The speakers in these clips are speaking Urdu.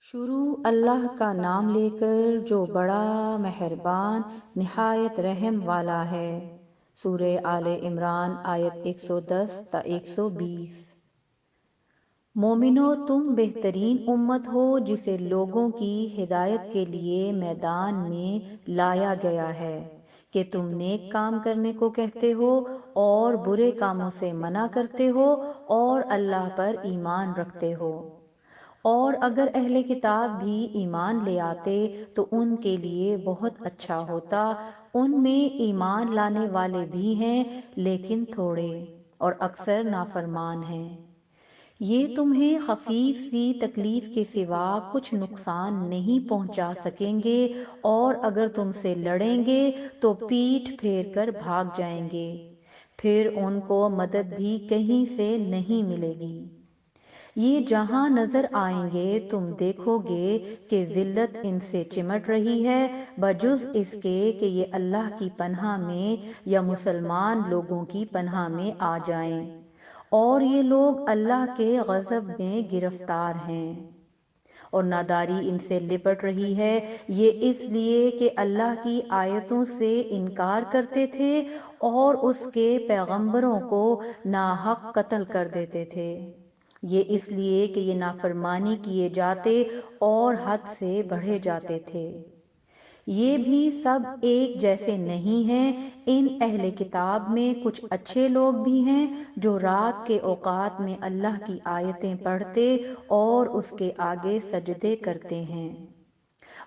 شروع اللہ کا نام لے کر جو بڑا مہربان نہایت رحم والا ہے۔ سورہ آل عمران آیت 110 تا 120۔ مومنو، تم بہترین امت ہو جسے لوگوں کی ہدایت کے لیے میدان میں لایا گیا ہے کہ تم نیک کام کرنے کو کہتے ہو اور برے کاموں سے منع کرتے ہو اور اللہ پر ایمان رکھتے ہو۔ اور اگر اہل کتاب بھی ایمان لے آتے تو ان کے لیے بہت اچھا ہوتا، ان میں ایمان لانے والے بھی ہیں لیکن تھوڑے، اور اکثر نافرمان ہیں۔ یہ تمہیں خفیف سی تکلیف کے سوا کچھ نقصان نہیں پہنچا سکیں گے، اور اگر تم سے لڑیں گے تو پیٹھ پھیر کر بھاگ جائیں گے، پھر ان کو مدد بھی کہیں سے نہیں ملے گی۔ یہ جہاں نظر آئیں گے تم دیکھو گے کہ ذلت ان سے چمٹ رہی ہے، بجز اس کے کہ یہ اللہ کی پناہ میں یا مسلمان لوگوں کی پناہ میں آ جائیں، اور یہ لوگ اللہ کے غضب میں گرفتار ہیں۔ اور ناداری ان سے لپٹ رہی ہے، یہ اس لیے کہ اللہ کی آیتوں سے انکار کرتے تھے اور اس کے پیغمبروں کو ناحق قتل کر دیتے تھے۔ یہ اس لیے کہ یہ نافرمانی کیے جاتے اور حد سے بڑھے جاتے تھے۔ یہ بھی سب ایک جیسے نہیں ہیں۔ ان اہل کتاب میں کچھ اچھے لوگ بھی ہیں جو رات کے اوقات میں اللہ کی آیتیں پڑھتے اور اس کے آگے سجدے کرتے ہیں۔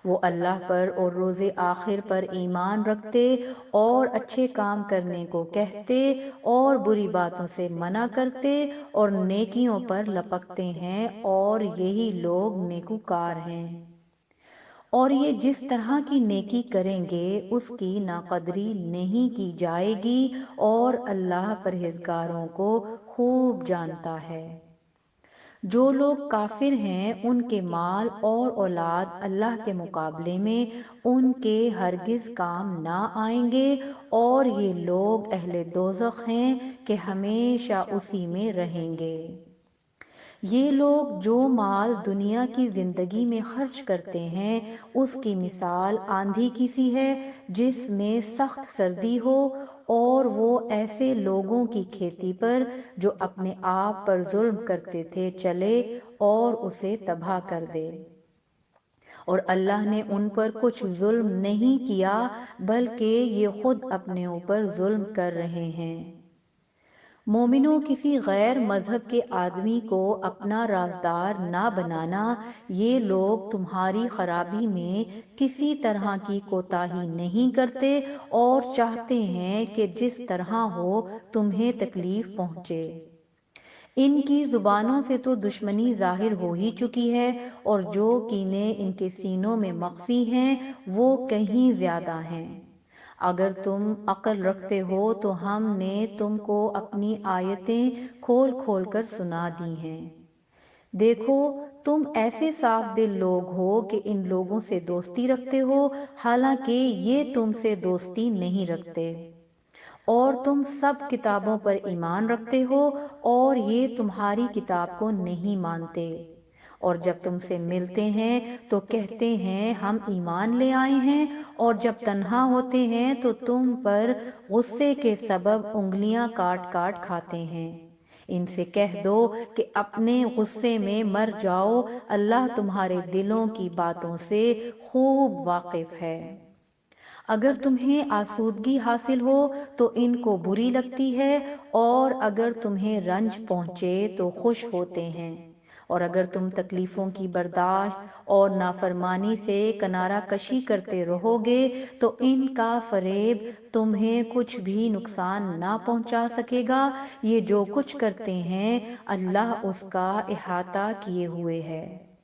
وہ اللہ پر اور روز آخر پر ایمان رکھتے اور اچھے کام کرنے کو کہتے اور بری باتوں سے منع کرتے اور نیکیوں پر لپکتے ہیں، اور یہی لوگ نیکوکار ہیں۔ اور یہ جس طرح کی نیکی کریں گے اس کی ناقدری نہیں کی جائے گی، اور اللہ پرہیزگاروں کو خوب جانتا ہے۔ جو لوگ کافر ہیں ان کے مال اور اولاد اللہ کے مقابلے میں ان کے ہرگز کام نہ آئیں گے، اور یہ لوگ اہل دوزخ ہیں کہ ہمیشہ اسی میں رہیں گے۔ یہ لوگ جو مال دنیا کی زندگی میں خرچ کرتے ہیں اس کی مثال آندھی کی سی ہے جس میں سخت سردی ہو، اور وہ ایسے لوگوں کی کھیتی پر جو اپنے آپ پر ظلم کرتے تھے چلے اور اسے تباہ کر دے۔ اور اللہ نے ان پر کچھ ظلم نہیں کیا بلکہ یہ خود اپنے اوپر ظلم کر رہے ہیں۔ مومنوں، کسی غیر مذہب کے آدمی کو اپنا رازدار نہ بنانا۔ یہ لوگ تمہاری خرابی میں کسی طرح کی کوتاہی نہیں کرتے اور چاہتے ہیں کہ جس طرح ہو تمہیں تکلیف پہنچے۔ ان کی زبانوں سے تو دشمنی ظاہر ہو ہی چکی ہے، اور جو کینے ان کے سینوں میں مخفی ہیں وہ کہیں زیادہ ہیں۔ اگر تم عقل رکھتے ہو تو ہم نے تم کو اپنی آیتیں کھول کھول کر سنا دی ہیں۔ دیکھو، تم ایسے صاف دل لوگ ہو کہ ان لوگوں سے دوستی رکھتے ہو حالانکہ یہ تم سے دوستی نہیں رکھتے، اور تم سب کتابوں پر ایمان رکھتے ہو اور یہ تمہاری کتاب کو نہیں مانتے، اور جب تم سے ملتے ہیں تو کہتے ہیں ہم ایمان لے آئے ہیں، اور جب تنہا ہوتے ہیں تو تم پر غصے کے سبب انگلیاں کاٹ کاٹ کھاتے ہیں۔ ان سے کہہ دو کہ اپنے غصے میں مر جاؤ، اللہ تمہارے دلوں کی باتوں سے خوب واقف ہے۔ اگر تمہیں آسودگی حاصل ہو تو ان کو بری لگتی ہے، اور اگر تمہیں رنج پہنچے تو خوش ہوتے ہیں، اور اگر تم تکلیفوں کی برداشت اور نافرمانی سے کنارہ کشی کرتے رہو گے تو ان کا فریب تمہیں کچھ بھی نقصان نہ پہنچا سکے گا۔ یہ جو کچھ کرتے ہیں اللہ اس کا احاطہ کیے ہوئے ہے۔